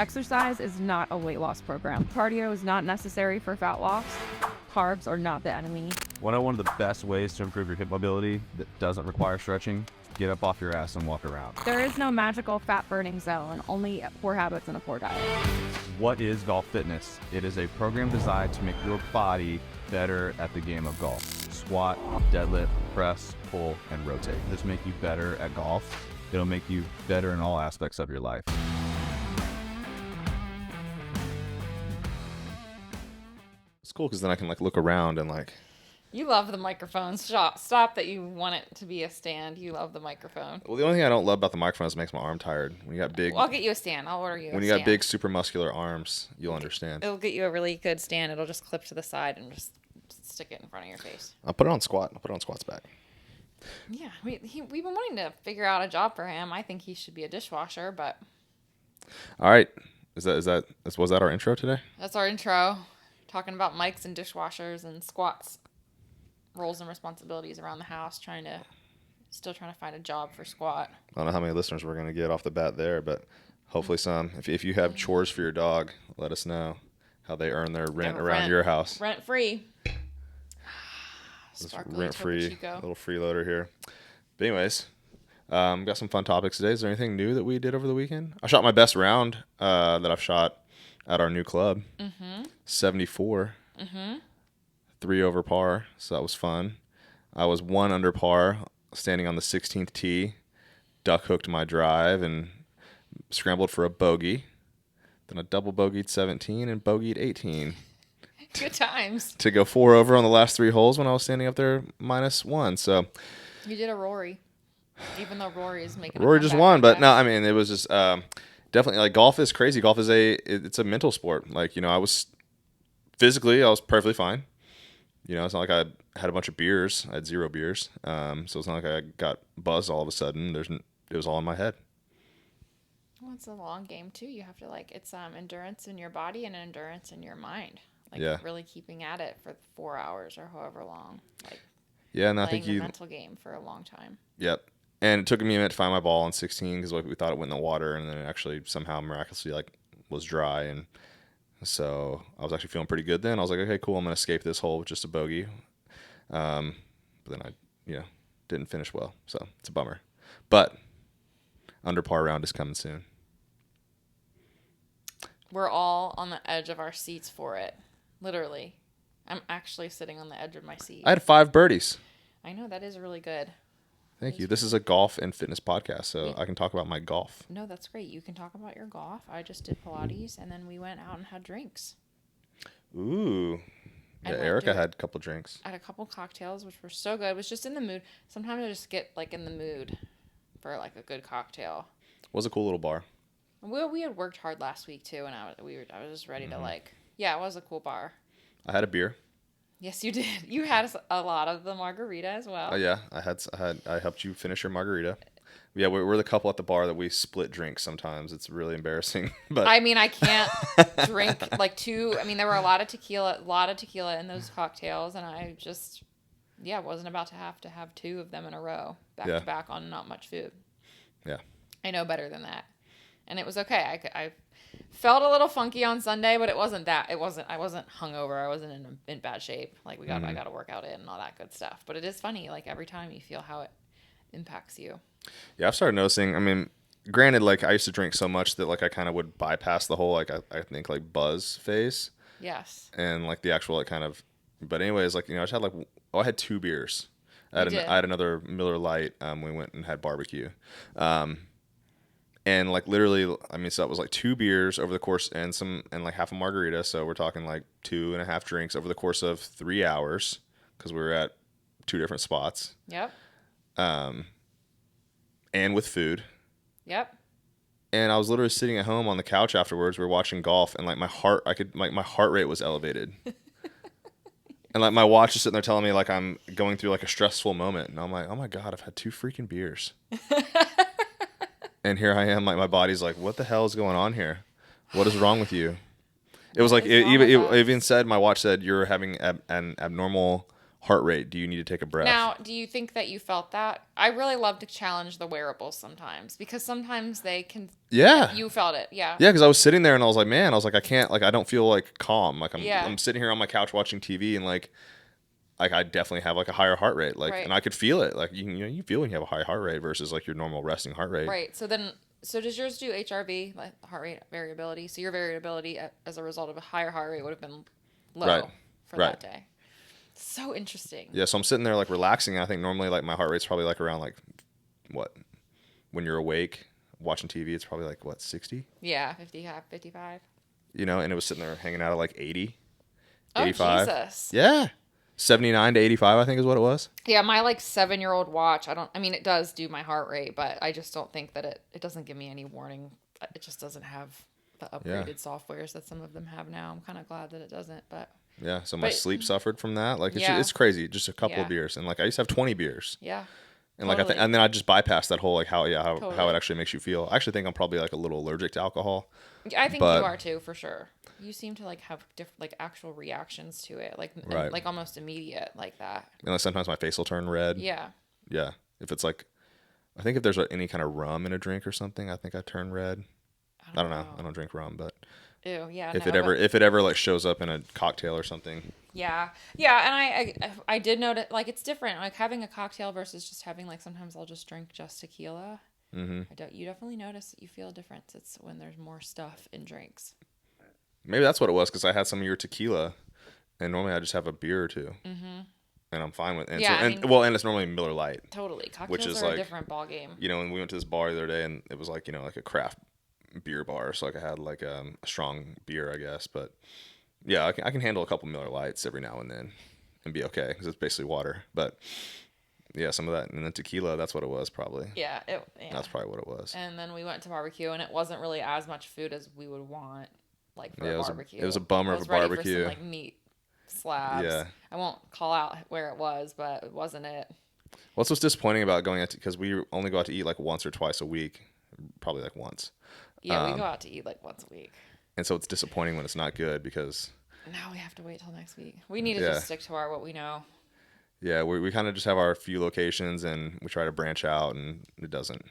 Exercise is not a weight loss program. Cardio is not necessary for fat loss. Carbs are not the enemy. One of the best ways to improve your hip mobility that doesn't require stretching, get up off your ass and walk around. There is no magical fat burning zone, only poor habits and a poor diet. What is golf fitness? It is a program designed to make your body better at the game of golf. Squat, deadlift, press, pull, and rotate. This make you better at golf. It'll make you better in all aspects of your life. It's cool because then I can like look around and like. You love the microphone. Stop that you want it to be a stand. You love the microphone. Well, the only thing I don't love about the microphone is it makes my arm tired. When you got big. Well, I'll get you a stand. I'll order you. When you got big, super muscular arms, you'll understand. It'll get you a really good stand. It'll just clip to the side and just stick it in front of your face. I'll put it on squat. I'll put it on squat's back. Yeah, we've been wanting to figure out a job for him. I think he should be a dishwasher, but. All right, was that our intro today? That's our intro. Talking about mics and dishwashers and squats, roles and responsibilities around the house. Still trying to find a job for squat. I don't know how many listeners we're gonna get off the bat there, but hopefully some. If you have chores for your dog, let us know how they earn their rent around your house. Rent free. Rent free, little freeloader here. But anyways, got some fun topics today. Is there anything new that we did over the weekend? I shot my best round that I've shot at our new club. 74. 3 over par, so that was fun. I was 1 under par, standing on the 16th tee, duck hooked my drive and scrambled for a bogey. Then I double bogeyed 17 and bogeyed 18. Good times. To go 4 over on the last 3 holes when I was standing up there -1. So you did a Rory, even though Rory is making. Rory just won, but no, I mean it was just definitely like golf is crazy. Golf is it's a mental sport. Like I was perfectly fine. It's not like I had a bunch of beers. I had 0 beers. So it's not like I got buzzed all of a sudden. It was all in my head. Well, it's a long game too. You have to it's endurance in your body and endurance in your mind. Really keeping at it for 4 hours or however long. And I think the mental game for a long time. Yep. And it took me a minute to find my ball on 16 because we thought it went in the water, and then it actually somehow miraculously was dry, and so I was actually feeling pretty good then. I was like, okay, cool, I'm gonna escape this hole with just a bogey. But then I didn't finish well, so it's a bummer. But under par round is coming soon. We're all on the edge of our seats for it. Literally. I'm actually sitting on the edge of my seat. I had 5 birdies. I know, that is really good. Thank you. This is a golf and fitness podcast, so I can talk about my golf. No, that's great. You can talk about your golf. I just did Pilates, and then we went out and had drinks. Ooh. Yeah, Erika had a couple drinks. I had a couple cocktails, which were so good. I was just in the mood. Sometimes I just get in the mood for a good cocktail. It was a cool little bar. We had worked hard last week too, and I was just ready to it was a cool bar. I had a beer. Yes, you did. You had a lot of the margarita as well. Oh yeah, I helped you finish your margarita. Yeah, we're the couple at the bar that we split drinks sometimes. It's really embarrassing. But I mean, I can't drink 2. I mean, there were a lot of tequila in those cocktails, and I just wasn't about to have 2 of them in a row back to back on not much food. Yeah. I know better than that. And it was okay. I felt a little funky on Sunday, but it wasn't that. I wasn't hungover. I wasn't in bad shape. I got to work out and all that good stuff. But it is funny, every time you feel how it impacts you. Yeah, I've started noticing. I mean, granted, I used to drink so much that I kind of would bypass the whole I think buzz phase. Yes. And the actual kind of. But anyways, I just had I had 2 beers. I had another Miller Lite. We went and had barbecue. And literally, I mean, so that was 2 beers over the course and half a margarita. So we're talking 2.5 drinks over the course of 3 hours because we were at 2 different spots. Yep. And with food. Yep. And I was literally sitting at home on the couch afterwards. We were watching golf, and my heart rate was elevated. And my watch is sitting there telling me I'm going through a stressful moment, and I'm like, oh my god, I've had 2 freaking beers. And here I am, my body's like, what the hell is going on here? What is wrong with you? It was it even said, my watch said, you're having an abnormal heart rate? Do you need to take a breath? Now, do you think that you felt that? I really love to challenge the wearables sometimes because sometimes they can. Yeah. You felt it, yeah. Yeah, because I was sitting there and I was like, man, I can't, like, I don't feel like calm. Like Yeah. I'm sitting here on my couch watching TV and like I definitely have like a higher heart rate. Like, Right. and I could feel it. Like you feel when you have a high heart rate versus like your normal resting heart rate. Right. So does yours do HRV, like heart rate variability? So your variability as a result of a higher heart rate would have been low Right. for Right. that day. So interesting. Yeah, so I'm sitting there like relaxing. I think normally like my heart rate's probably like around like what? When you're awake watching TV, it's probably like what, 60? Yeah, 50, 55. You know, and it was sitting there hanging out at like 80, Oh, 85. Jesus. Yeah. 79 to 85, I think is what it was. Yeah, my like 7-year-old watch, I mean, it does do my heart rate, but I just don't think that it doesn't give me any warning. It just doesn't have the upgraded softwares that some of them have now. I'm kind of glad that it doesn't, but Yeah, so my sleep suffered from that. Like Yeah. it's crazy. Just a couple Yeah. of beers, and like I used to have 20 beers, yeah. and like Totally. and then I just bypassed that whole like how it Totally. actually makes you feel. I actually think I'm probably like a little allergic to alcohol. I think but- you are too, for sure. You seem to like have different, like actual reactions to it, like Right. like almost immediate, like that. And like sometimes my face will turn red. Yeah. Yeah. If it's like, I think if there's any kind of rum in a drink or something, I think I turn red. I don't know. I don't drink rum, but Ew. Yeah. if no, it ever like shows up in a cocktail or something. Yeah. Yeah, and I did notice like it's different, like having a cocktail versus just having like sometimes I'll just drink just tequila. Mm-hmm. You definitely notice that you feel a difference. It's when there's more stuff in drinks. Maybe that's what it was because I had some of your tequila, and normally I just have a beer or two, and I'm fine with it. And Yeah, so, I and mean- well, and it's normally Miller Lite. Totally. Cocktails is are like- a different ball game. You know, and we went to this bar the other day, and it was like, you know, like a craft beer bar, so like I had like a strong beer, I guess. But yeah, I can handle a couple Miller Lights every now and then and be okay because it's basically water. But yeah, some of that, and then tequila, that's what it was probably. Yeah. That's probably what it was. And then we went to barbecue, and it wasn't really as much food as we would want, like for Yeah, a it was barbecue. it was a bummer I of was a ready barbecue. For some, like meat slabs. Yeah. I won't call out where it was, but it wasn't it. What's disappointing about going out to, because we only go out to eat like once or twice a week, probably like once. Yeah, we go out to eat like once a week. And so it's disappointing when it's not good because, Now we have to wait till next week. We need to Yeah. just stick to what we know. yeah, we kind of just have our few locations and we try to branch out and it doesn't.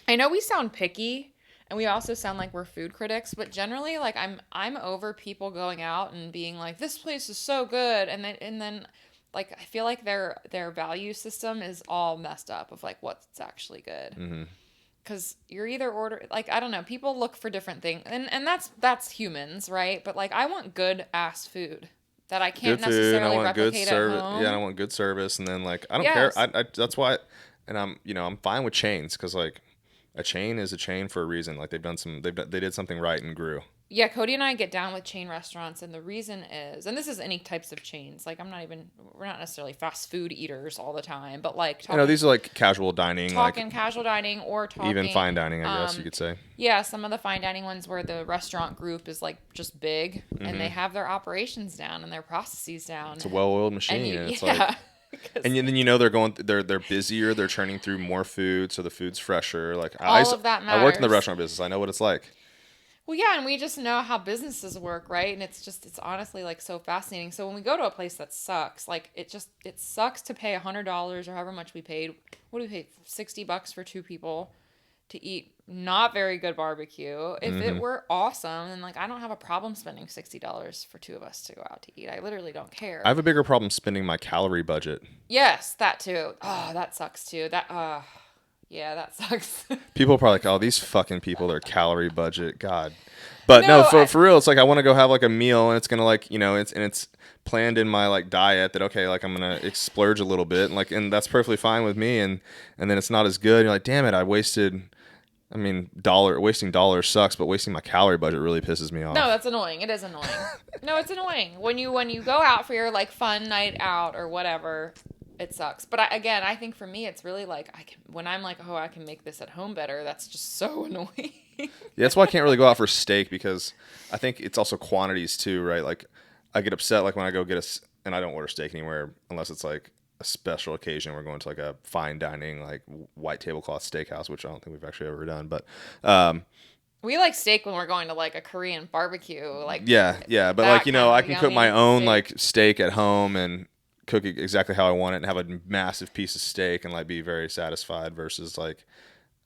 I know we sound picky, and we also sound like we're food critics, but generally, like I'm over people going out and being like, "This place is so good," and then like I feel like their value system is all messed up of like what's actually good. Mm-hmm. Because you're either like I don't know, people look for different things, and that's humans, right? But like I want good ass food that I can't Good food. I necessarily want good replicate service. at home. Yeah, I want good service, and then like I don't Yes. care. I that's why, and I'm fine with chains because like a chain is a chain for a reason. Like they did something right and grew. Yeah, Cody and I get down with chain restaurants, and the reason is, and this is any types of chains. Like we're not necessarily fast food eaters all the time, but like You know, these are like casual dining, talking like casual dining or talking even fine dining, I guess you could say. Yeah, some of the fine dining ones where the restaurant group is like just big and they have their operations down and their processes down. Mm-hmm. It's a well-oiled machine. And it's like, and then they're busier. They're churning through more food, so the food's fresher. Like All of that I worked in the matters. restaurant business. I know what it's like. Well, yeah, and we just know how businesses work, right? And it's honestly like so fascinating. So when we go to a place that sucks, like it sucks to pay $100 or however much we paid. What do we pay? $60 for 2 people to eat not very good barbecue. If it were awesome, then like I don't have a problem spending $60 for 2 of us to go out to eat. I literally don't care. I have a bigger problem spending my calorie budget. Yes, that too. Oh, that sucks too. Yeah, that sucks. People are probably like, oh, these fucking people, their calorie budget, God. But No, for real, it's like I want to go have like a meal, and it's gonna like, you know, it's planned in my like diet that okay, like I'm gonna splurge a little bit, and that's perfectly fine with me, and then it's not as good. You're like, damn it, I wasted. I mean, wasting dollars sucks, but wasting my calorie budget really pisses me off. No, that's annoying. It is annoying. No, it's annoying when you go out for your like fun night out or whatever. It sucks. But I think for me, it's really like when I'm like, oh, I can make this at home better. That's just so annoying. Yeah, that's why I can't really go out for steak because I think it's also quantities too, right? Like I get upset like when I go get and I don't order steak anywhere unless it's like a special occasion. We're going to like a fine dining, like white tablecloth steakhouse, which I don't think we've actually ever done. But We like steak when we're going to like a Korean barbecue. Like yeah. But that like, you know, kind I of can cook my yummy own steak. like steak at home and cook it exactly how I want it and have a massive piece of steak and like be very satisfied versus like,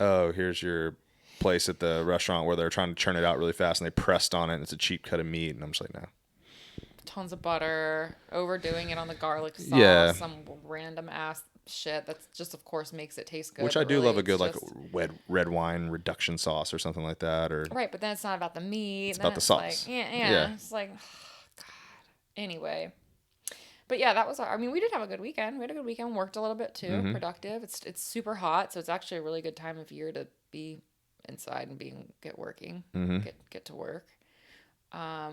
oh, here's your place at the restaurant where they're trying to churn it out really fast and they pressed on it and it's a cheap cut of meat and I'm just like, no. Tons of butter, overdoing it on the garlic sauce, Yeah. some random ass shit that's just, of course, makes it taste good. Which I do really, love a good just... like red wine reduction sauce or something like that. Or right, but then it's not about the meat. It's about the sauce. Like, yeah. It's like, God. Anyway. But yeah, that was we did have a good weekend. We had a good weekend. Worked a little bit too. Mm-hmm. Productive. It's super hot, so it's actually a really good time of year to be inside and get working. Mm-hmm. Get to work.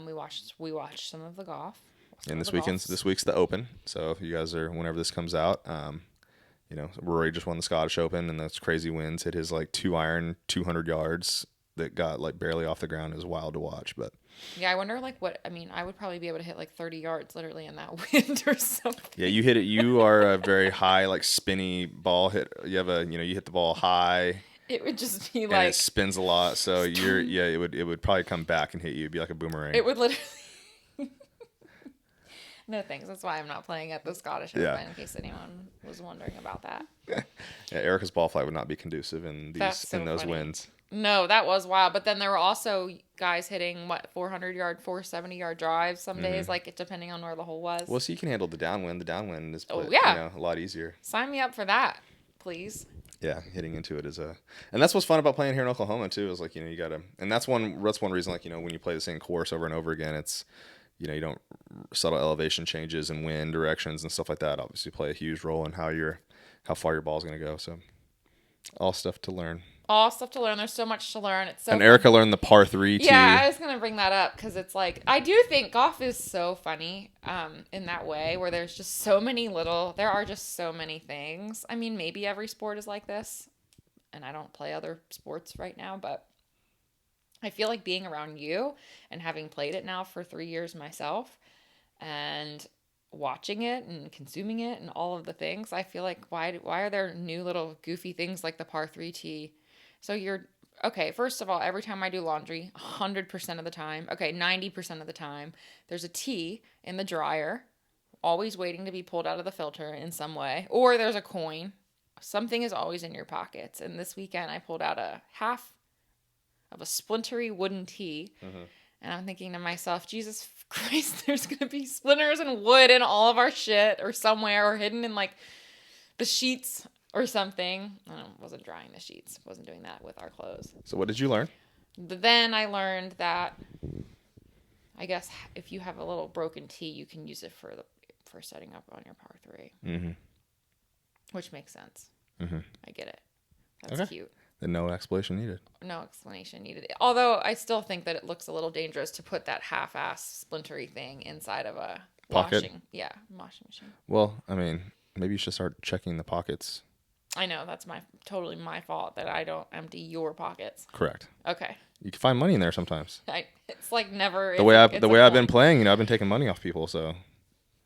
We watched some of the golf. And this week's the Open. So if you guys are, whenever this comes out, Rory just won the Scottish Open and those crazy winds hit his like 2-iron 200 yards that got like barely off the ground. It was wild to watch, but yeah, I wonder I would probably be able to hit like 30 yards literally in that wind or something. yeah, you hit it. You are a very high, like spinny ball hit. You have you hit the ball high. It would just be And like, it spins a lot. So it would probably come back and hit you. It'd be like a boomerang. it would literally. No thanks. That's why I'm not playing at the Scottish Open, in case anyone was wondering about that. Yeah, Erica's ball flight would not be conducive in those funny. winds. No, that was wild. But then there were also guys hitting 400-yard, 470-yard drives some days, like depending on where the hole was. Well, so you can handle the downwind. The downwind is a lot easier. Sign me up for that, please. Yeah, hitting into it and that's what's fun about playing here in Oklahoma too. Is like you gotta, and that's one reason like when you play the same course over and over again, it's you don't subtle elevation changes and wind directions and stuff like that obviously play a huge role in how far your ball's gonna go. So all stuff to learn. There's so much to learn. It's so and Erika learned the par 3 tee. Yeah, I was gonna bring that up because it's like I do think golf is so funny in that way where there are just so many things. I mean, maybe every sport is like this, and I don't play other sports right now, but I feel like being around you and having played it now for 3 years myself and watching it and consuming it and all of the things, I feel like why are there new little goofy things like the par 3 tee? So first of all, every time I do laundry, 100% of the time, 90% of the time, there's a tee in the dryer, always waiting to be pulled out of the filter in some way, or there's a coin. Something is always in your pockets. And this weekend I pulled out a half of a splintery wooden tee. Mm-hmm. And I'm thinking to myself, Jesus Christ, there's going to be splinters and wood in all of our shit or somewhere or hidden in like the sheets or something. I wasn't drying the sheets. Wasn't doing that with our clothes. So what did you learn? Then I learned that I guess if you have a little broken tee, you can use it for setting up on your par 3. Mm-hmm. Which makes sense. Mm-hmm. I get it. That's cute. Then no explanation needed. No explanation needed. Although I still think that it looks a little dangerous to put that half-ass splintery thing inside of a pocket. Washing machine. Well, I mean, maybe you should start checking the pockets. I know that's totally my fault that I don't empty your pockets. Correct. Okay. You can find money in there sometimes. It's like never. The way I've been playing, I've been taking money ooff people. So.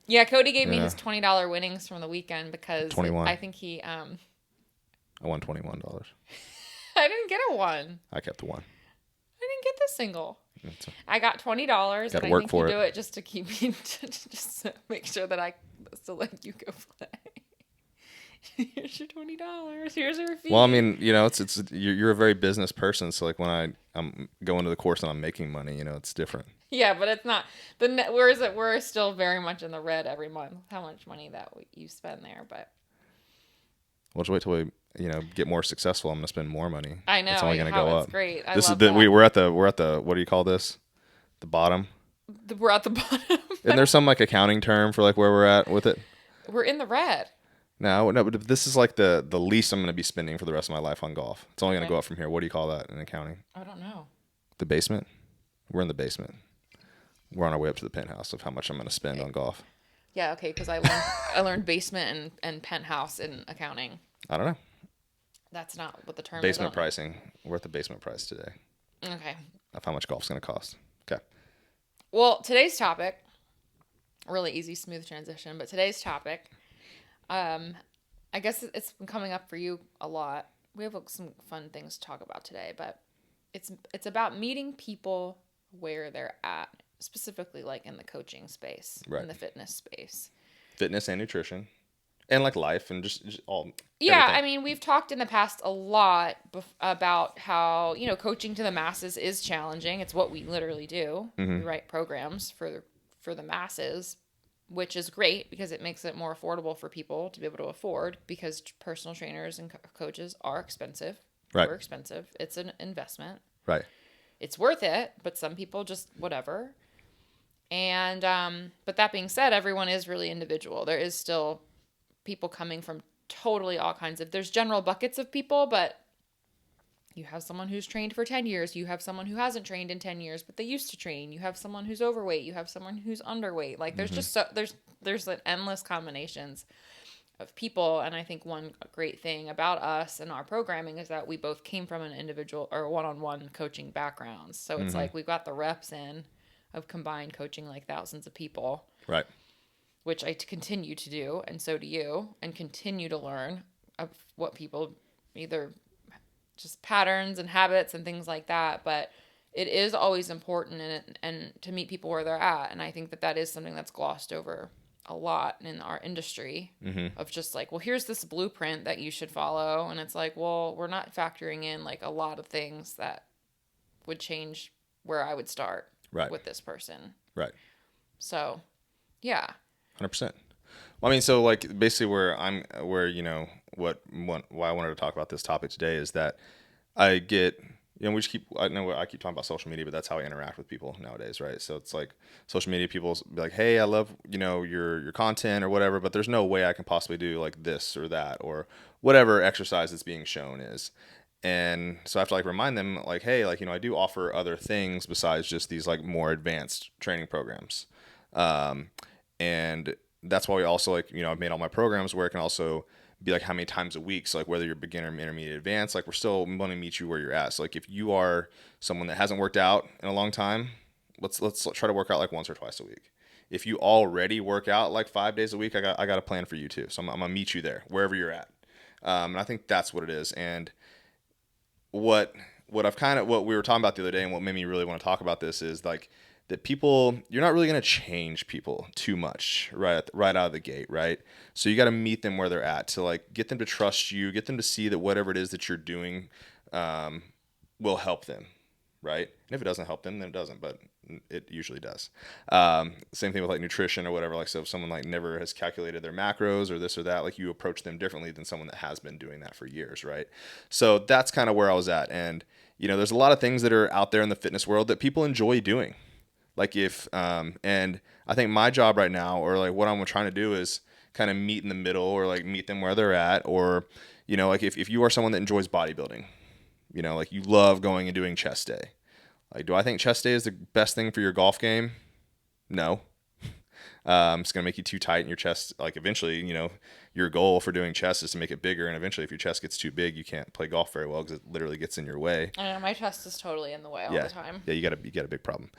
Yeah, Cody gave me his $20 winnings from the weekend because 21. I think he. I won $21. I didn't get a 1. I kept the 1. I didn't get the single. I got $20, and I think you do it just to keep me, just to make sure that I still let you go play. Here's your $20. Here's a receipt. Well, I mean, it's you're a very business person, so like when I'm going to the course and I'm making money, it's different. Yeah, but it's not we're still very much in the red every month. How much money that you spend there, but we'll just wait till we get more successful. I'm gonna spend more money. I know. It's only gonna go up. Great. We're at the what do you call this? The bottom. We're at the bottom. And there's some like accounting term for like where we're at with it. We're in the red. No, but this is like the least I'm gonna be spending for the rest of my life on golf. It's only gonna go up from here. What do you call that in accounting? I don't know. The basement. We're in the basement. We're on our way up to the penthouse of how much I'm gonna spend on golf. Yeah, okay, because I learned basement and penthouse in accounting. I don't know. That's not what the term is. Basement pricing. We're at the basement price today. Okay. Of how much golf's going to cost. Okay. Well, today's topic, really easy, smooth transition, but today's topic, I guess it's been coming up for you a lot. We have some fun things to talk about today, but it's about meeting people where they're at, specifically like in the coaching space, right. In the fitness space. fitness and nutrition, and like life and just all. Yeah, everything. I mean, we've talked in the past a lot about how, coaching to the masses is challenging. It's what we literally do. We write programs for the masses, which is great because it makes it more affordable for people to be able to afford, because personal trainers and coaches are expensive. Right. We're expensive. It's an investment. Right. It's worth it, but some people just whatever. And but that being said, everyone is really individual. There is still people coming from totally all kinds of, there's general buckets of people, but you have someone who's trained for 10 years, you have someone who hasn't trained in 10 years but they used to train, you have someone who's overweight, you have someone who's underweight. Like there's just there's like endless combinations of people. And I think one great thing about us and our programming is that we both came from an individual or one-on-one coaching backgrounds. So it's like we've got the reps in of combined coaching like thousands of people. Right. Which I continue to do, and so do you, and continue to learn of what people, either just patterns and habits and things like that. But it is always important and to meet people where they're at. And I think that is something that's glossed over a lot in our industry of just like, well, here's this blueprint that you should follow. And it's like, well, we're not factoring in like a lot of things that would change where I would start with this person. Right. So, yeah. 100%. Well, I mean, so like basically why I wanted to talk about this topic today is that I get, I know I keep talking about social media, but that's how I interact with people nowadays, right? So it's like social media, people be like, hey, I love, your content or whatever, but there's no way I can possibly do like this or that or whatever exercise that's being shown is. And so I have to like remind them like, hey, like, I do offer other things besides just these like more advanced training programs. And that's why we also like, I've made all my programs where it can also be like how many times a week. So like whether you're beginner, intermediate, advanced, like we're still going to meet you where you're at. So like if you are someone that hasn't worked out in a long time, let's try to work out like once or twice a week. If you already work out like 5 days a week, I got a plan for you too. So I'm gonna meet you there wherever you're at. And I think that's what it is. And what we were talking about the other day and what made me really want to talk about this is like, that people, you're not really going to change people too much right out of the gate, right? So you got to meet them where they're at to like get them to trust you, get them to see that whatever it is that you're doing will help them, right? And if it doesn't help them, then it doesn't, but it usually does. Same thing with like nutrition or whatever. Like, so if someone like never has calculated their macros or this or that, like you approach them differently than someone that has been doing that for years, right? So that's kind of where I was at. And, there's a lot of things that are out there in the fitness world that people enjoy doing. Like and I think my job right now, or like what I'm trying to do is kind of meet in the middle or like meet them where they're at. Or, like if you are someone that enjoys bodybuilding, like you love going and doing chest day. Like, do I think chest day is the best thing for your golf game? No. It's going to make you too tight in your chest. Like eventually, your goal for doing chest is to make it bigger. And eventually if your chest gets too big, you can't play golf very well because it literally gets in your way. I know, my chest is totally in the way all the time. Yeah, you got a big problem.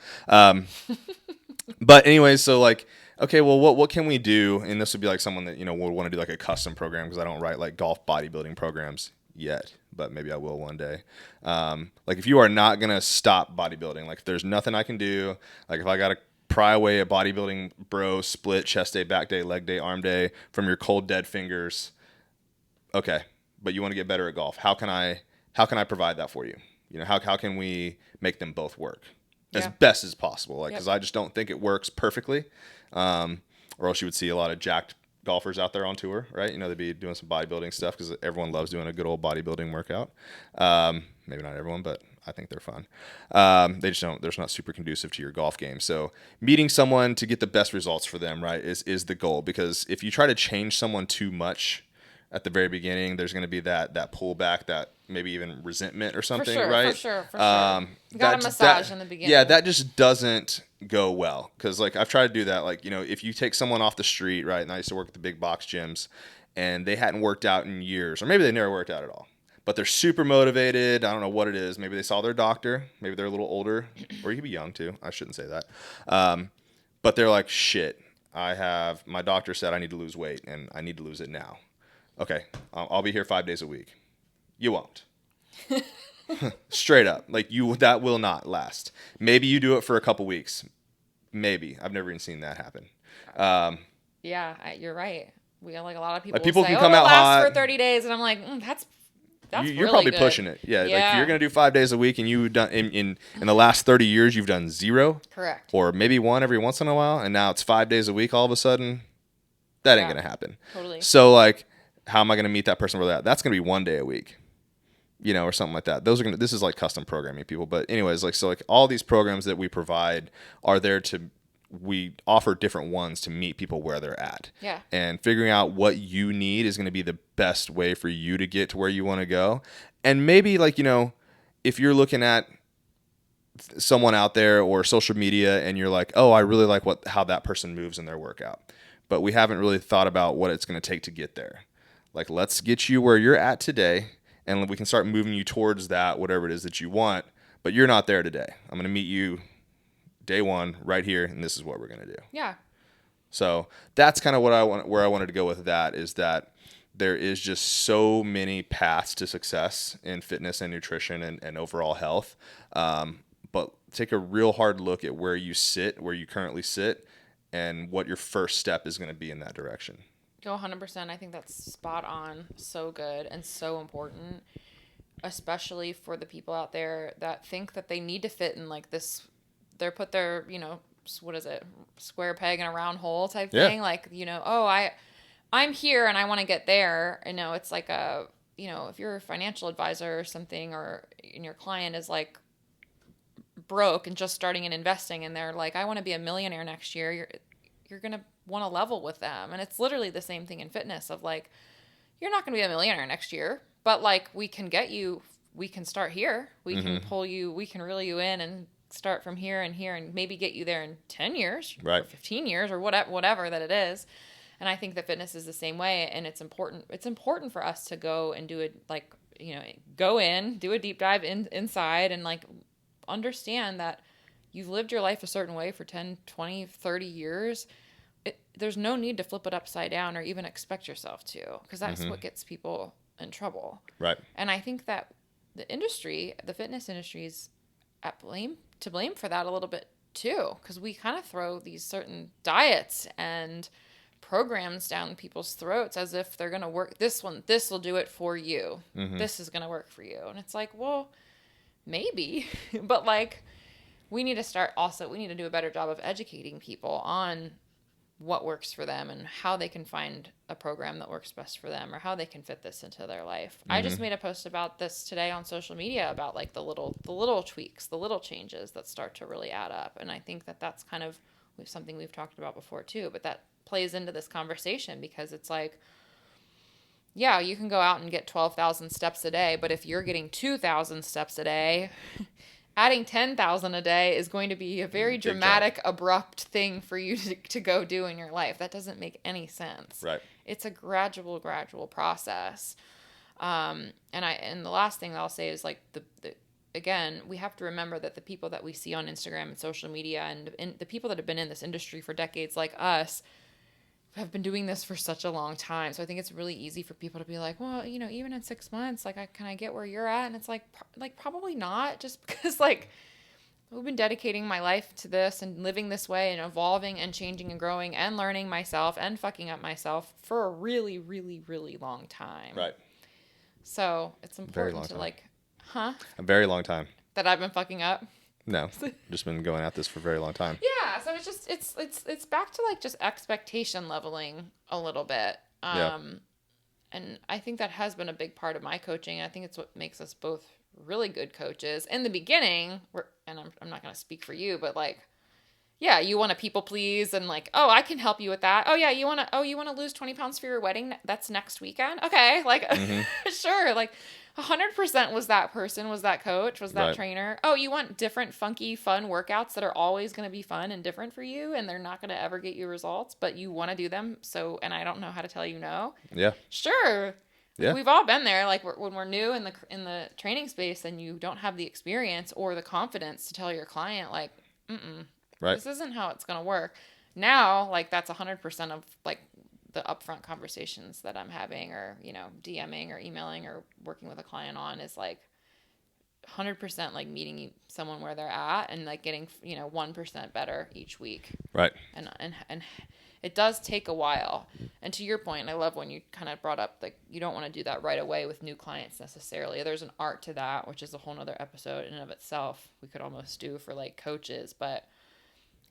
But anyways, so like, okay, well, what can we do? And this would be like someone that, would want to do like a custom program because I don't write like golf bodybuilding programs yet, but maybe I will one day. Like if you are not going to stop bodybuilding, like if there's nothing I can do, like if I got to pry away a bodybuilding bro split chest day, back day, leg day, arm day from your cold dead fingers. Okay, but you want to get better at golf. How can I provide that for you? How can we make them both work as best as possible? Like, because I just don't think it works perfectly, or else you would see a lot of jacked golfers out there on tour, right? They'd be doing some bodybuilding stuff because everyone loves doing a good old bodybuilding workout. Maybe not everyone, but I think they're fun. They're just not super conducive to your golf game. So meeting someone to get the best results for them, right, is the goal. Because if you try to change someone too much at the very beginning, there's going to be that pullback, that maybe even resentment or something, right? For sure. You got a massage in the beginning. Yeah, that just doesn't go well. Because like I've tried to do that. Like, if you take someone off the street, right, and I used to work at the big box gyms, and they hadn't worked out in years, or maybe they never worked out at all, but they're super motivated. I don't know what it is. Maybe they saw their doctor. Maybe they're a little older, or you could be young too. I shouldn't say that. But they're like, shit, my doctor said I need to lose weight and I need to lose it now. Okay, I'll be here 5 days a week. You won't. Straight up. Like that will not last. Maybe you do it for a couple weeks. Maybe. I've never even seen that happen. Yeah, you're right. We like a lot of people. Like people will say, can come it out lasts hot for 30 days, and I'm like, that's you're really probably good. pushing it. Yeah, like Yeah. if you're gonna do 5 days a week and you've done in the last 30 years you've done 0, Correct. or maybe 1 every once in a while, and now it's 5 days a week all of a sudden, that ain't Yeah. gonna happen. Totally. So like, how am I gonna meet that person where they're at? That's gonna be 1 day a week, or something like that. This is like custom programming people. But anyways, like all these programs that we provide are there we offer different ones to meet people where they're at. Yeah. And figuring out what you need is going to be the best way for you to get to where you want to go. And maybe if you're looking at someone out there or social media and you're like, oh, I really like how that person moves in their workout, but we haven't really thought about what it's going to take to get there. Like, let's get you where you're at today, and we can start moving you towards that, whatever it is that you want, but you're not there today. I'm going to meet you day 1 right here, and this is what we're going to do. Yeah. So that's kind of where I wanted to go with that, is that there is just so many paths to success in fitness and nutrition and overall health. But take a real hard look at where you currently sit, and what your first step is going to be in that direction. Go 100%. I think that's spot on. So good and so important, especially for the people out there that think that they need to fit in like this. They're put their, what is it? Square peg in a round hole type thing. Like, I'm here and I want to get there. It's like if you're a financial advisor or something, and your client is like broke and just starting and investing, and they're like, I want to be a millionaire next year. You're going to want to level with them. And it's literally the same thing in fitness of like, you're not going to be a millionaire next year, but like we can start here. We can pull you, we can reel you in and start from here and maybe get you there in 10 years, right, or 15 years, or whatever that it is. And I think that fitness is the same way. And it's important for us to go and do it, like, go in, do a deep dive inside and like understand that you've lived your life a certain way for 10, 20, 30 years. There's no need to flip it upside down or even expect yourself to, because that's what gets people in trouble. Right. And I think that the fitness industry is to blame for that a little bit too, because we kind of throw these certain diets and programs down people's throats as if they're going to work. This will do it for you. This is going to work for you. And it's like, well, maybe, but like we need to do a better job of educating people on what works for them and how they can find a program that works best for them, or how they can fit this into their life. I just made a post about this today on social media about like the little tweaks, the little changes that start to really add up. And I think that that's kind of something we've talked about before too, but that plays into this conversation, because it's like, yeah, you can go out and get 12,000 steps a day, but if you're getting 2,000 steps a day, adding 10,000 a day is going to be a very dramatic, abrupt thing for you to go do in your life. That doesn't make any sense. Right. It's a gradual process. And the last thing I'll say is like again, we have to remember that the people that we see on Instagram and social media and the people that have been in this industry for decades, like us, have been doing this for such a long time. So I think it's really easy for people to be like, well, even in 6 months, like, can I get where you're at? And it's like probably not, just because like I've been dedicating my life to this and living this way and evolving and changing and growing and learning myself and fucking up myself for a really, really, really long time. Right. So it's important to like, a very long time that I've been fucking up. No, just been going at this for a very long time. Yeah, so it's just it's back to like just expectation leveling a little bit. And I think that has been a big part of my coaching. I think it's what makes us both really good coaches. In the beginning, I'm not going to speak for you, but like, yeah, you want to people please and like, oh, I can help you with that. Oh yeah, you want to lose 20 pounds for your wedding? That's next weekend. Okay, like sure, like 100% was that person, was that coach, was that right. trainer. Oh, you want different, funky, fun workouts that are always going to be fun and different for you, and they're not going to ever get you results, but you want to do them. So, and I don't know how to tell you no. Yeah. Sure. Yeah. We've all been there. Like when we're new in the training space and you don't have the experience or the confidence to tell your client like, right. This isn't how it's going to work. Now, like that's 100% of like the upfront conversations that I'm having, or, DMing or emailing or working with a client on, is like, 100% like meeting someone where they're at and like getting, 1% better each week. Right. And it does take a while. And to your point, I love when you kind of brought up like you don't want to do that right away with new clients necessarily. There's an art to that, which is a whole nother episode in and of itself. We could almost do for like coaches, but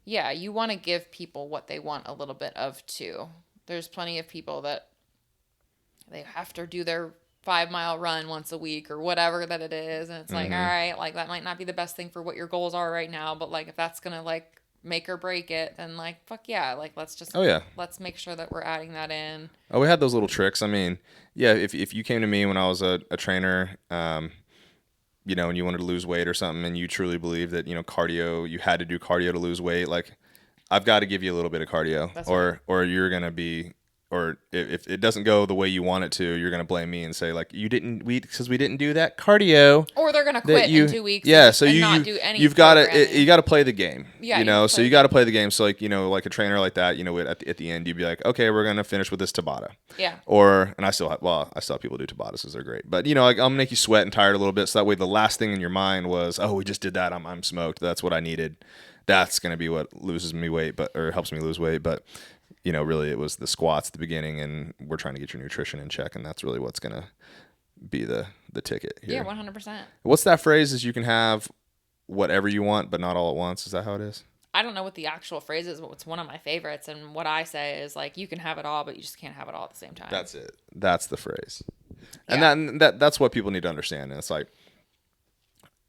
yeah, you want to give people what they want a little bit of too. There's plenty of people that they have to do their 5-mile run once a week or whatever that it is. And it's like, all right, like that might not be the best thing for what your goals are right now. But like, if that's going to like make or break it, then like, fuck yeah. Like, let's just, let's make sure that we're adding that in. Oh, we had those little tricks. I mean, yeah, if you came to me when I was a trainer, and you wanted to lose weight or something, and you truly believe that, cardio, you had to do cardio to lose weight. Like, I've got to give you a little bit of cardio, or you're going to be, or if it doesn't go the way you want it to, you're going to blame me and say like, because we didn't do that cardio, or they're going to quit in 2 weeks. Yeah. So and not do any. You've got to, you got to play the game, Yeah. So you got to play the game. So like, like a trainer like that, at the end, you'd be like, okay, we're going to finish with this Tabata. Yeah. And I still have people do Tabatas because they're great, but like, I'll make you sweat and tired a little bit. So that way the last thing in your mind was, oh, we just did that. I'm smoked. That's what I needed. That's going to be what loses me weight, or helps me lose weight. But really it was the squats at the beginning, and we're trying to get your nutrition in check, and that's really what's going to be the ticket here. Yeah, 100%. What's that phrase is you can have whatever you want, but not all at once? Is that how it is? I don't know what the actual phrase is, but it's one of my favorites. And what I say is like, you can have it all, but you just can't have it all at the same time. That's it. That's the phrase. Yeah. And that's what people need to understand. And it's like,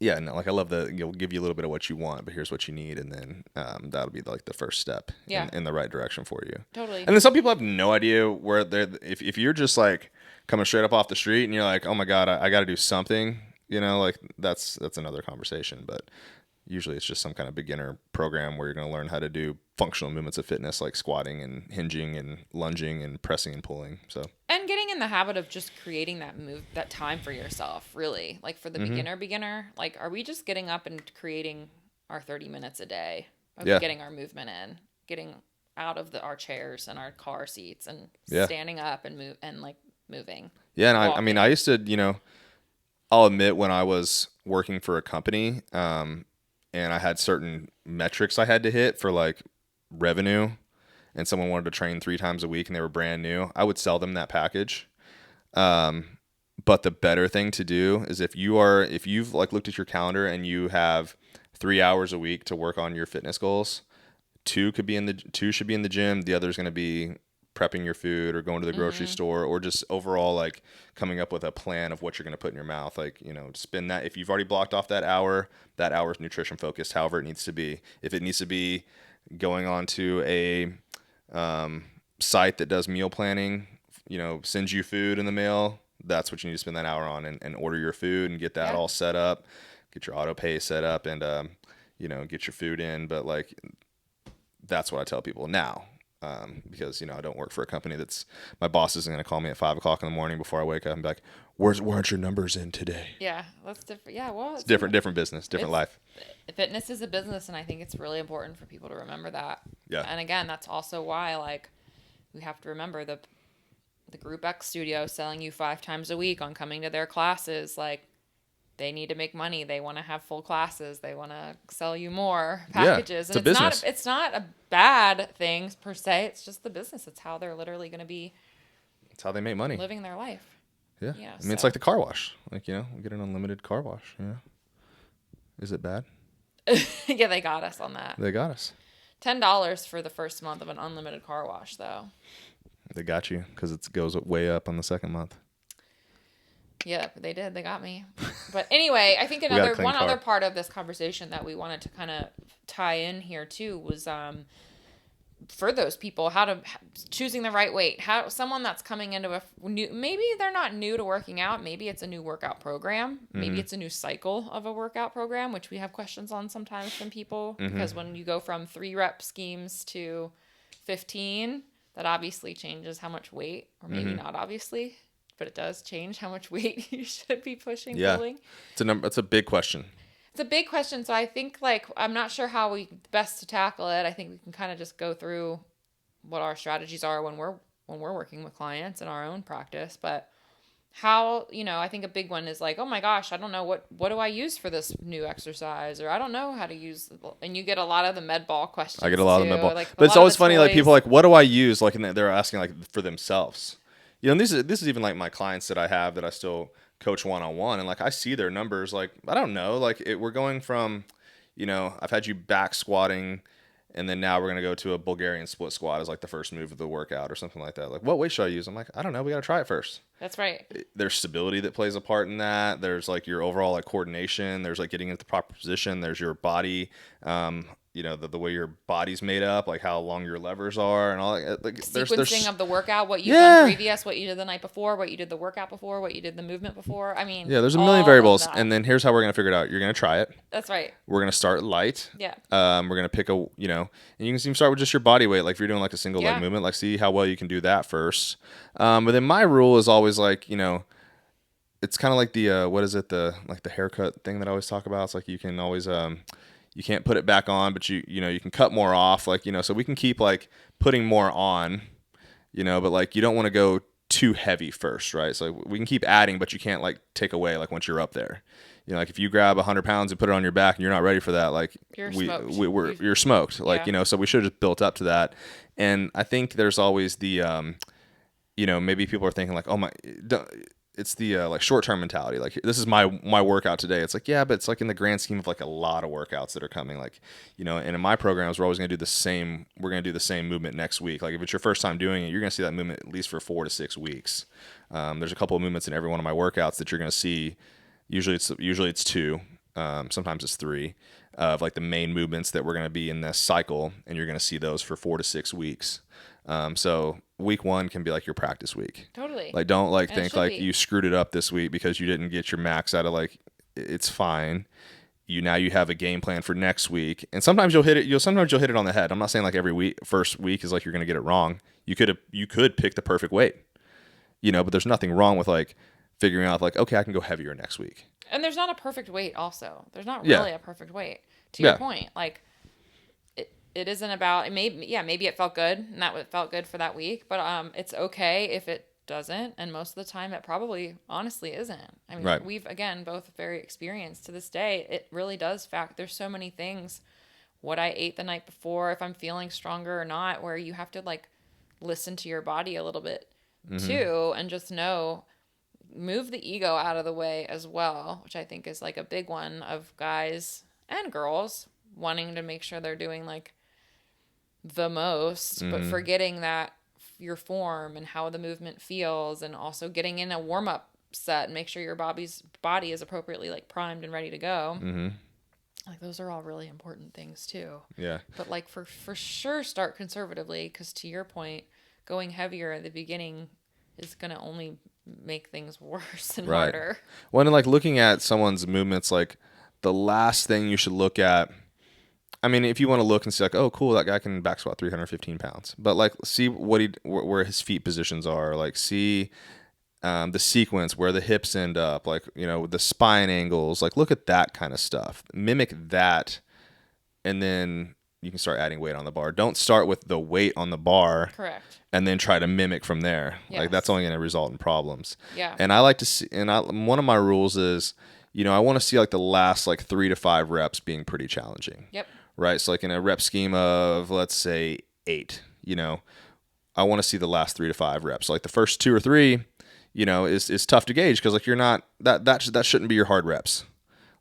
yeah, no, like I love you'll give you a little bit of what you want, but here's what you need, and then that'll be like the first step in the right direction for you. Totally. And then some people have no idea where they're. If you're just like coming straight up off the street and you're like, oh my god, I got to do something, like that's another conversation. But usually it's just some kind of beginner program where you're going to learn how to do functional movements of fitness like squatting and hinging and lunging and pressing and pulling. So. And getting in the habit of just creating that time for yourself, really. Like for the beginner, like are we just getting up and creating our 30 minutes a day of getting our movement in, getting out of our chairs and our car seats and standing up and moving. Yeah, and I mean, I used to, I'll admit when I was working for a company, and I had certain metrics I had to hit for like revenue, and someone wanted to train 3 times a week and they were brand new, I would sell them that package. But the better thing to do is if you've like looked at your calendar and you have 3 hours a week to work on your fitness goals, 2 should be in the gym. The other is going to be prepping your food or going to the grocery store, or just overall like coming up with a plan of what you're going to put in your mouth. Like, spend that. If you've already blocked off that hour's nutrition focused, however it needs to be. If it needs to be going on to a site that does meal planning, sends you food in the mail, that's what you need to spend that hour on, and order your food and get that all set up, get your auto pay set up, and get your food in. But like, that's what I tell people now. Because I don't work for a company my boss isn't going to call me at 5:00 in the morning before I wake up and be like, where aren't your numbers in today? Yeah, that's different. Yeah, well, it's different business, different life. Fitness is a business, and I think it's really important for people to remember that. Yeah. And again, that's also why like we have to remember the Group X studio selling you 5 times a week on coming to their classes. Like, they need to make money. They want to have full classes. They want to sell you more packages. Yeah, business. It's not a bad thing per se. It's just the business. It's how they're literally going to be. It's how they make money. Living their life. Yeah. I mean, it's like the car wash. Like, we get an unlimited car wash. Is it bad? Yeah, they got us on that. They got us. $10 for the first month of an unlimited car wash, though. They got you because it goes way up on the second month. Yeah, they did. They got me. But anyway, I think other part of this conversation that we wanted to kind of tie in here too was for those people, choosing the right weight. How someone that's coming into a new, maybe they're not new to working out. Maybe it's a new workout program. Maybe it's a new cycle of a workout program, which we have questions on sometimes from people. Because when you go from 3 rep schemes to 15, that obviously changes how much weight, or maybe not obviously. But it does change how much weight you should be pushing, pulling. It's a big question. It's a big question. So I think I'm not sure how best to tackle it. I think we can kind of just go through what our strategies are when we're working with clients in our own practice. But how, I think a big one is like, oh my gosh, I don't know what do I use for this new exercise, or I don't know how to use, and you get a lot of the med ball questions. I get a lot of too. the med ball, like, but it's lot of always the funny. Like people are toys. like, what do I use? Like, and they're asking like for themselves. And this is even like my clients that I have that I still coach one-on-one, and like I see their numbers. Like I don't know. Like we're going from, I've had you back squatting. And then now we're going to go to a Bulgarian split squat as like the first move of the workout or something like that. Like, what weight should I use? I'm like, I don't know. We got to try it first. That's right. There's stability that plays a part in that. There's like your overall like coordination. There's like getting into the proper position. There's your body, the way your body's made up, like how long your levers are and all that. Like, Sequencing of the workout, what you've Yeah. done previous, what you did the night before, what you did the workout before, what you did the movement before. I mean, Yeah, there's a all million of variables. that. And then here's how we're going to figure it out. You're going to try it. That's right. We're going to start light. Yeah. We're going to pick and you can even start with just your body weight. Like if you're doing like a single leg Yeah. movement, like see how well you can do that first. But then my rule is always like, it's kind of like the, what is it? The haircut thing that I always talk about. It's like you can always, you can't put it back on, but you can cut more off. Like, so we can keep like putting more on, but like you don't want to go too heavy first, right? So we can keep adding, but you can't like take away like once you're up there. Like if you grab 100 pounds and put it on your back and you're not ready for that, like You're smoked. you're smoked. Like, Yeah. So we should have just built up to that. And I think there's always the, maybe people are thinking like, oh my, it's the like short-term mentality. Like this is my workout today. It's like, yeah, but it's like in the grand scheme of like a lot of workouts that are coming, like, and in my programs, we're always going to do the same. We're going to do the same movement next week. Like if it's your first time doing it, you're going to see that movement at least for 4 to 6 weeks. There's a couple of movements in every one of my workouts that you're going to see. Usually it's 2, sometimes it's 3 of like the main movements that we're going to be in this cycle, and you're going to see those for 4 to 6 weeks. So week 1 can be like your practice week. Totally. Like don't like And it think should like be. you screwed it up this week because you didn't get your max out of like it's fine. You have a game plan for next week, and sometimes you'll hit it. Sometimes you'll hit it on the head. I'm not saying like every week, first week is like you're going to get it wrong. You could pick the perfect weight, but there's nothing wrong with like figuring out like, okay, I can go heavier next week. And there's not a perfect weight also. There's not Yeah. really a perfect weight. To your Yeah. point, like it isn't about, maybe it felt good and that felt good for that week, but it's okay if it doesn't, and most of the time it probably honestly isn't. I mean, Right. we've again both very experienced to this day. It really does there's so many things, what I ate the night before, if I'm feeling stronger or not, where you have to like listen to your body a little bit too, and just move the ego out of the way as well, which I think is like a big one of guys and girls wanting to make sure they're doing like the most, but forgetting that your form and how the movement feels, and also getting in a warm-up set and make sure your body is appropriately like primed and ready to go. Like those are all really important things too. Yeah. But like for sure start conservatively, because to your point, going heavier at the beginning is going to only make things worse and Right. harder. Well, and like looking at someone's movements, like the last thing you should look at, I mean, if you want to look and see like, oh, cool, that guy can back squat 315 pounds, but like see where his feet positions are, like see the sequence where the hips end up, like, the spine angles, like look at that kind of stuff, mimic that, and then you can start adding weight on the bar. Don't start with the weight on the bar. Correct. And then try to mimic from there. Yes. Like that's only going to result in problems. Yeah. And I like to see, one of my rules is, I want to see like the last like 3 to 5 reps being pretty challenging. Yep. Right. So like in a rep scheme of, let's say 8, I want to see the last 3 to 5 reps. So like the first 2 or 3, is tough to gauge because like you're not, that shouldn't be your hard reps.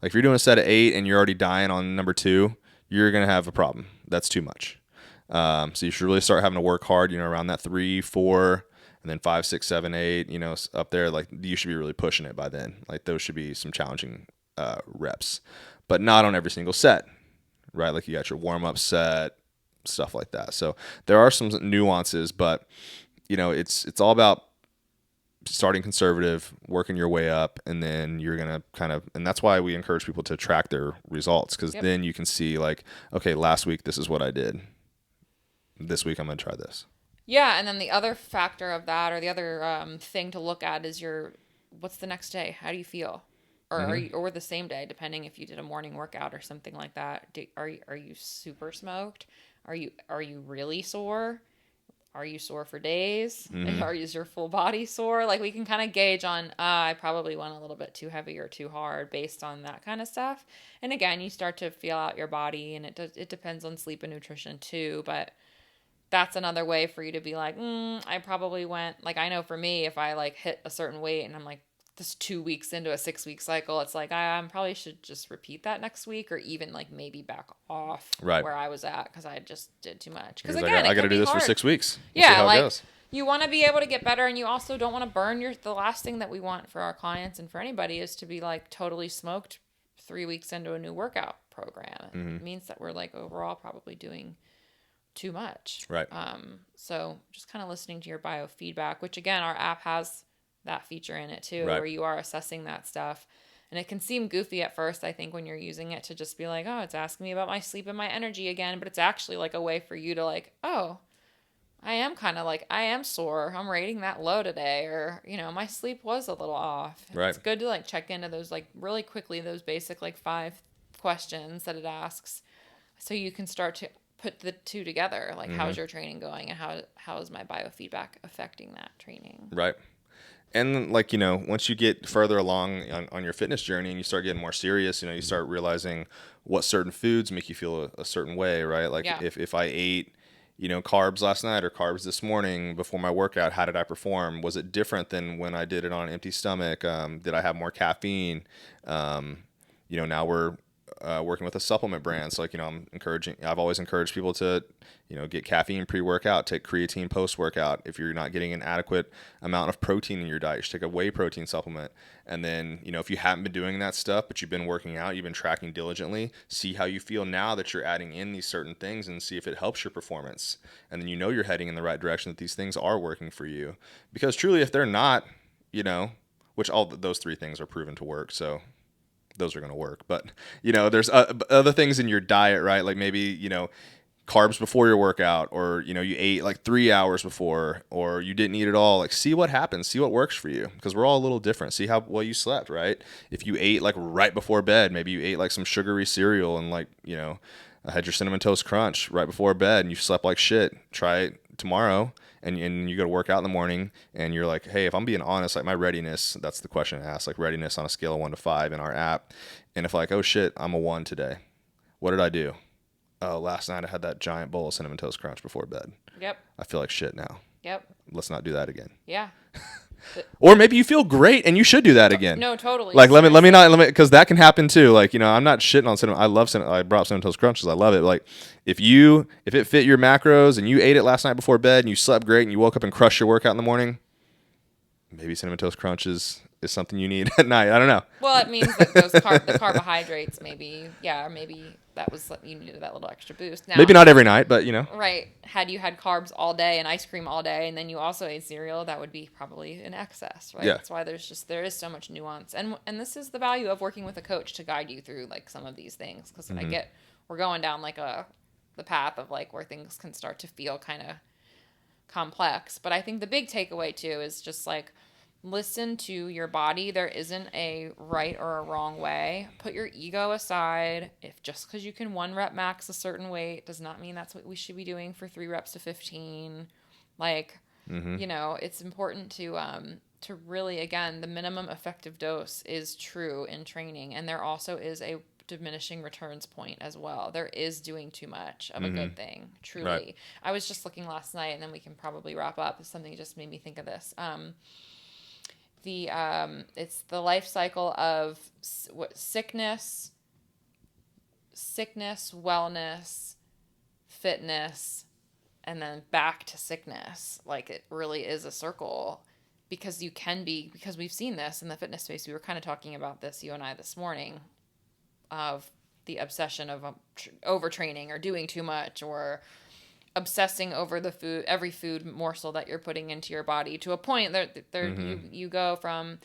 Like if you're doing a set of 8 and you're already dying on number 2, you're going to have a problem. That's too much. So you should really start having to work hard, around that 3, 4, and then 5, 6, 7, 8, up there. Like you should be really pushing it by then. Like those should be some challenging reps, but not on every single set, right? Like you got your warm up set, stuff like that. So there are some nuances, but it's all about starting conservative, working your way up, and then you're going to and that's why we encourage people to track their results, because then you can see like, okay, last week, this is what I did. This week, I'm going to try this. Yeah. And then the other factor of that, or the other thing to look at, is what's the next day? How do you feel? Or or the same day, depending if you did a morning workout or something like that. Are you super smoked? Are you really sore? are you sore for days? Mm-hmm. Is your full body sore? Like we can kind of gauge on, I probably went a little bit too heavy or too hard based on that kind of stuff. And again, you start to feel out your body, and it depends on sleep and nutrition too. But that's another way for you to be like, I probably went, like, I know for me, if I like hit a certain weight and I'm like, this 2 weeks into a 6-week cycle, it's like, I probably should just repeat that next week, or even like maybe back off Right. where I was at, because I just did too much. Because He's again, like, I got to do this hard. for 6 weeks. We'll see Yeah, how like it goes. you want to be able to get better, and you also don't want to burn the last thing that we want for our clients and for anybody is to be like totally smoked 3 weeks into a new workout program. It means that we're like overall probably doing too much. Right. So just kind of listening to your biofeedback, which again, our app has that feature in it too, Right. where you are assessing that stuff. And it can seem goofy at first, I think, when you're using it to just be like, oh, it's asking me about my sleep and my energy again. But it's actually like a way for you to like, oh, I am kind of like, I am sore. I'm rating that low today. Or, my sleep was a little off. Right. It's good to like check into those like really quickly, those basic like 5 questions that it asks. So you can start to put the two together. Like, how's your training going? And how is my biofeedback affecting that training? Right. And like, once you get further along on your fitness journey and you start getting more serious, you start realizing what certain foods make you feel a certain way, right? Like if I ate, carbs last night or carbs this morning before my workout, how did I perform? Was it different than when I did it on an empty stomach? Did I have more caffeine? Now we're working with a supplement brand. So I've always encouraged people to, get caffeine pre-workout, take creatine post-workout. If you're not getting an adequate amount of protein in your diet, you should take a whey protein supplement. And then, if you haven't been doing that stuff, but you've been working out, you've been tracking diligently, see how you feel now that you're adding in these certain things and see if it helps your performance. And then you're heading in the right direction, that these things are working for you. Because truly, if they're not, which all those 3 things are proven to work, so those are going to work. But, there's other things in your diet, right? Like maybe, carbs before your workout, or, you ate like 3 hours before, or you didn't eat at all. Like, see what happens, see what works for you, because we're all a little different. See how well you slept, right? If you ate like right before bed, maybe you ate like some sugary cereal and like, had your Cinnamon Toast Crunch right before bed and you slept like shit. Try it tomorrow. And you go to work out in the morning and you're like, hey, if I'm being honest, like my readiness, that's the question I ask, like readiness on a scale of 1 to 5 in our app. And if like, oh shit, I'm a 1 today. What did I do? Oh, last night I had that giant bowl of Cinnamon Toast Crunch before bed. Yep. I feel like shit now. Yep. Let's not do that again. Yeah. Or maybe you feel great and you should do that again. No, totally. Like let me because that can happen too. Like, I'm not shitting on cinnamon. I love cinnamon. I brought Cinnamon Toast Crunches. I love it. Like if it fit your macros and you ate it last night before bed and you slept great and you woke up and crushed your workout in the morning, maybe Cinnamon Toast Crunches is something you need at night. I don't know. Well, it means that the carbohydrates maybe, or maybe that was, you needed that little extra boost. Now, maybe not every night, but Right. Had you had carbs all day and ice cream all day, and then you also ate cereal, that would be probably in excess, right? Yeah. That's why there is so much nuance. And this is the value of working with a coach to guide you through like some of these things. Because we're going down like the path of like where things can start to feel kind of complex. But I think the big takeaway too is just like, listen to your body. There isn't a right or a wrong way. Put your ego aside. If just because you can 1 rep max a certain weight does not mean that's what we should be doing for 3 reps to 15. Like, it's important to really, again, the minimum effective dose is true in training. And there also is a diminishing returns point as well. There is doing too much of a good thing, truly. Right. I was just looking last night, and then we can probably wrap up. Something just made me think of this. It's the life cycle of sickness, wellness, fitness, and then back to sickness. Like, it really is a circle, because because we've seen this in the fitness space. We were kind of talking about this, you and I, this morning, of the obsession of overtraining or doing too much, or obsessing over the food, every food morsel that you're putting into your body, to a point that you go from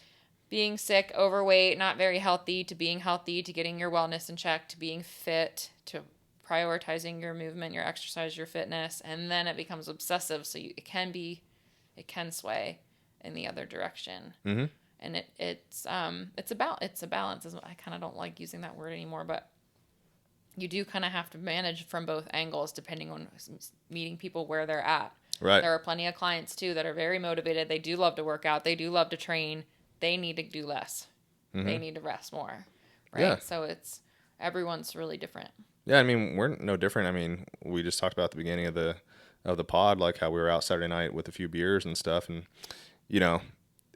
being sick, overweight, not very healthy, to being healthy, to getting your wellness in check, to being fit, to prioritizing your movement, your exercise, your fitness, and then it becomes obsessive. So it can sway in the other direction. Mm-hmm. And it's a balance. I kind of don't like using that word anymore, but you do kind of have to manage from both angles, depending on meeting people where they're at. Right. There are plenty of clients too that are very motivated. They do love to work out. They do love to train. They need to do less. They need to rest more. Right. Yeah. So everyone's really different. Yeah, I mean, we're no different. I mean, we just talked about at the beginning of the pod, like how we were out Saturday night with a few beers and stuff, and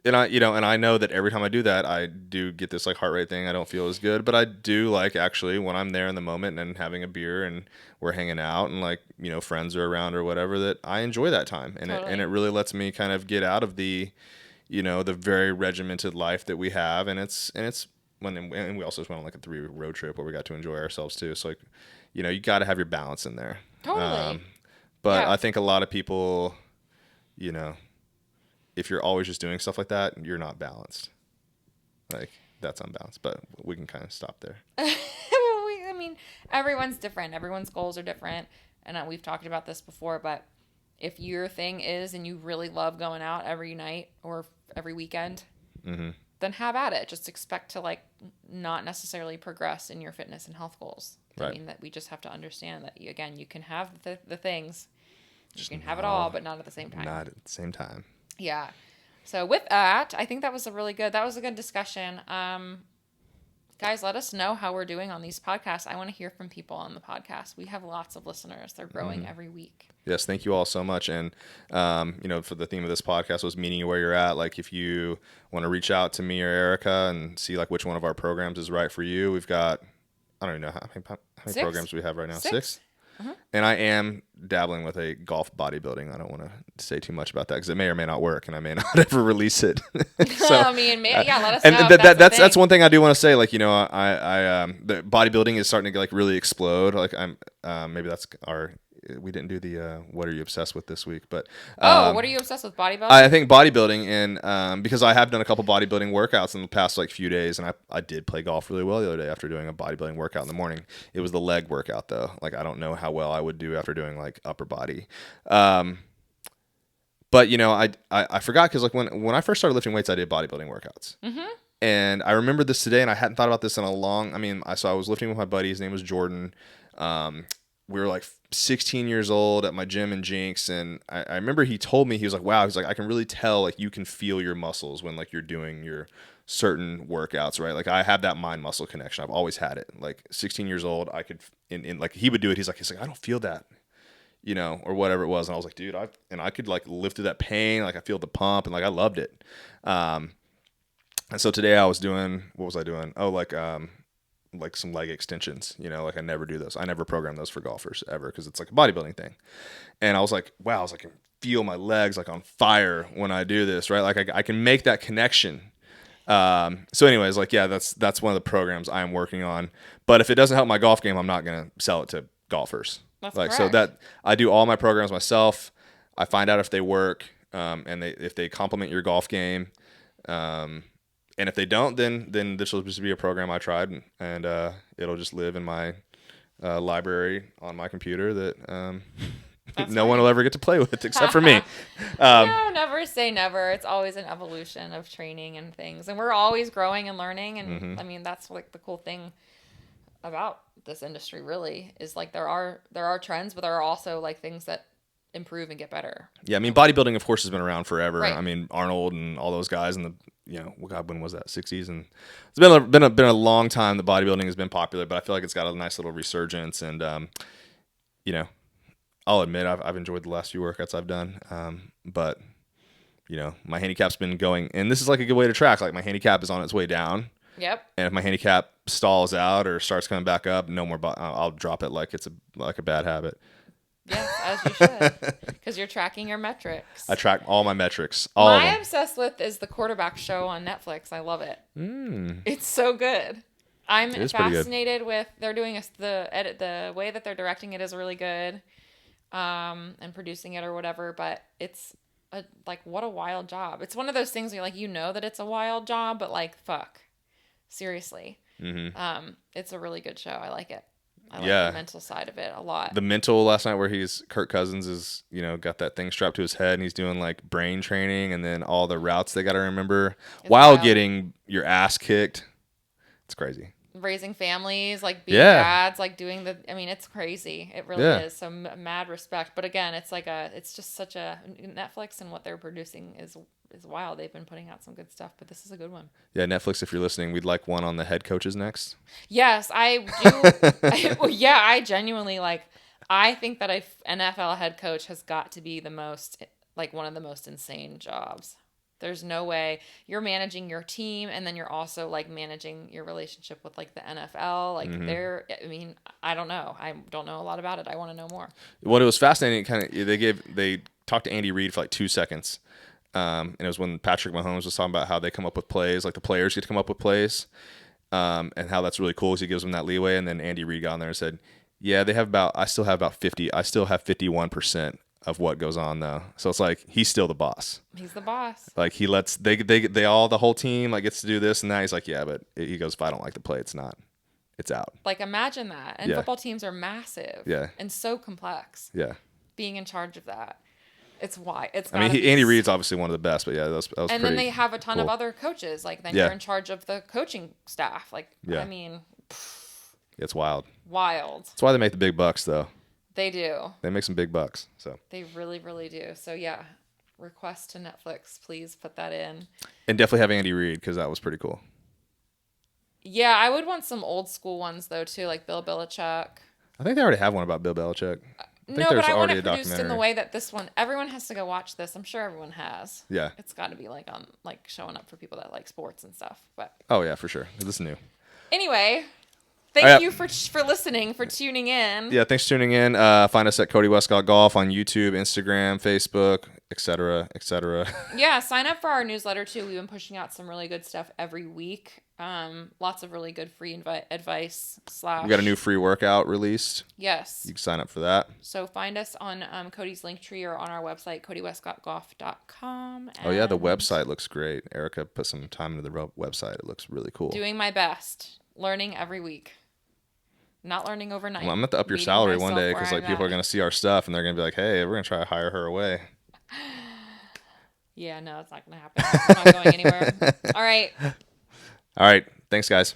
I know that every time I do that, I do get this like heart rate thing. I don't feel as good, but I do like actually when I'm there in the moment and having a beer and we're hanging out and like friends are around or whatever, that I enjoy that time, and Totally. it really lets me kind of get out of the the very regimented life that we have, and we also just went on like a 3-week road trip where we got to enjoy ourselves too. So like, you got to have your balance in there. Totally. But Yeah. I think a lot of people, if you're always just doing stuff like that, you're not balanced. Like that's unbalanced. But we can kind of stop there. I mean, everyone's different. Everyone's goals are different. And we've talked about this before, but if your thing is and you really love going out every night or every weekend, then have at it. Just expect to like not necessarily progress in your fitness and health goals. Right. I mean, that we just have to understand that you can have the things, you can have it all, but not at the same time. Not at the same time. Yeah. So with that, I think that was a good discussion. Guys, let us know how we're doing on these podcasts. I want to hear from people on the podcast. We have lots of listeners. They're growing every week. Yes, thank you all so much. And, for the theme of this podcast was meeting you where you're at. Like if you want to reach out to me or Erica and see like which one of our programs is right for you, we've got, I don't even know how many 6 programs we have right now. 6? Uh-huh. And I am dabbling with a golf bodybuilding. I don't want to say too much about that because it may or may not work, and I may not ever release it. So, I mean, let us and know. If that's one thing I do want to say. Like, I the bodybuilding is starting to like really explode. Like maybe that's we didn't do the what are you obsessed with this week, but what are you obsessed with, bodybuilding? I think bodybuilding, and because I have done a couple bodybuilding workouts in the past like few days, and I did play golf really well the other day after doing a bodybuilding workout in the morning. It was the leg workout though. Like I don't know how well I would do after doing like upper body. But I forgot because like when I first started lifting weights, I did bodybuilding workouts. And I remember this today, and I hadn't thought about this in a long. I was lifting with my buddy. His name was Jordan. We were like 16 years old at my gym in Jinx, and I remember he told me, he was like, wow, he's like, I can really tell like you can feel your muscles when like you're doing your certain workouts, right? Like I have that mind muscle connection. I've always had it. Like 16 years old, I could in like he would do it. He's like I don't feel that, or whatever it was. And I was like, dude, I could like lift through that pain. Like I feel the pump, and like I loved it. And so today I was doing, what was I doing? Oh, like some leg extensions, like I never do those. I never program those for golfers ever because it's like a bodybuilding thing. And I was like, wow, I can feel my legs like on fire when I do this, right? Like I can make that connection. So anyways, like, yeah, that's one of the programs I am working on. But if it doesn't help my golf game, I'm not going to sell it to golfers. That's like, correct. so that I do all my programs myself. I find out if they work, and if they complement your golf game. And if they don't, then this will just be a program I tried, and it'll just live in my library on my computer that no one will ever get to play with except for me. No, never say never. It's always an evolution of training and things, and we're always growing and learning. And I mean, that's like the cool thing about this industry. Really, is like there are trends, but there are also like things that improve and get better. Yeah, I mean, bodybuilding, of course, has been around forever. Right. I mean, Arnold and all those guys in the, God, when was that? 60s, and it's been a long time that bodybuilding has been popular. But I feel like it's got a nice little resurgence, and I'll admit I've enjoyed the last few workouts I've done. But my handicap's been going, and this is like a good way to track. Like my handicap is on its way down. Yep. And if my handicap stalls out or starts coming back up, no more. I'll drop it like it's a bad habit. Yes, as you should, because you're tracking your metrics. I track all my metrics, all of them. I'm obsessed with is the quarterback show on Netflix. I love it. It's so good. I'm fascinated with they're doing the way that they're directing it is really good, and producing it or whatever. But it's what a wild job. It's one of those things where that it's a wild job, but like fuck, seriously. It's a really good show. I like it. I like the mental side of it a lot. The mental last night where Kirk Cousins is, got that thing strapped to his head and he's doing like brain training and then all the routes they got to remember while getting your ass kicked. It's crazy. raising families, like being Yeah. dads, like doing I mean, it's crazy. It really is. So mad respect. But again, it's just such a Netflix, and what they're producing is wild. They've been putting out some good stuff, but this is a good one. Yeah, Netflix, if you're listening, we'd like one on the head coaches next. Yes, I do. I genuinely I think that a NFL head coach has got to be one of the most insane jobs. There's no way you're managing your team, and then you're also managing your relationship with the NFL. I mean, I don't know. I don't know a lot about it. I want to know more. What it was fascinating, they talked to Andy Reid for 2 seconds. And it was when Patrick Mahomes was talking about how they come up with plays, the players get to come up with plays, and how that's really cool because he gives them that leeway. And then Andy Reid got on there and said, yeah, I still have 51% of what goes on though. So it's he's still the boss. He's the boss. He lets, the whole team gets to do this and that. He's yeah, but he goes, if I don't like the play, it's out. Imagine that. And football teams are massive. Yeah. And so complex. Yeah. Being in charge of that. It's why. Andy Reid's obviously one of the best, but yeah, that was and then they have a ton of other coaches. You're in charge of the coaching staff. I mean, it's wild. Wild. That's why they make the big bucks, though. They do. They make some big bucks. So they really, really do. So yeah, request to Netflix, please put that in. And definitely have Andy Reid because that was pretty cool. Yeah, I would want some old school ones though too, like Bill Belichick. I think they already have one about Bill Belichick. No, but I want it produced in the way that this one. Everyone has to go watch this. I'm sure everyone has. Yeah. It's got to be on showing up for people that like sports and stuff. But oh yeah, for sure. This is new. Anyway, thank you for listening, for tuning in. Yeah, thanks for tuning in. Find us at Cody Wescott Golf on YouTube, Instagram, Facebook, etc., etc. Yeah, sign up for our newsletter too. We've been pushing out some really good stuff every week. Lots of really good free advice / We got a new free workout released. Yes. You can sign up for that. So find us on Cody's Linktree or on our website, codywescottgolf.com. Oh yeah, the website looks great. Erica put some time into the website. It looks really cool. Doing my best. Learning every week. Not learning overnight. Well, I'm going to up your salary one day because people are going to see our stuff and they're going to be like, hey, we're going to try to hire her away. Yeah, no, it's not going to happen. I'm not going anywhere. All right. All right. Thanks, guys.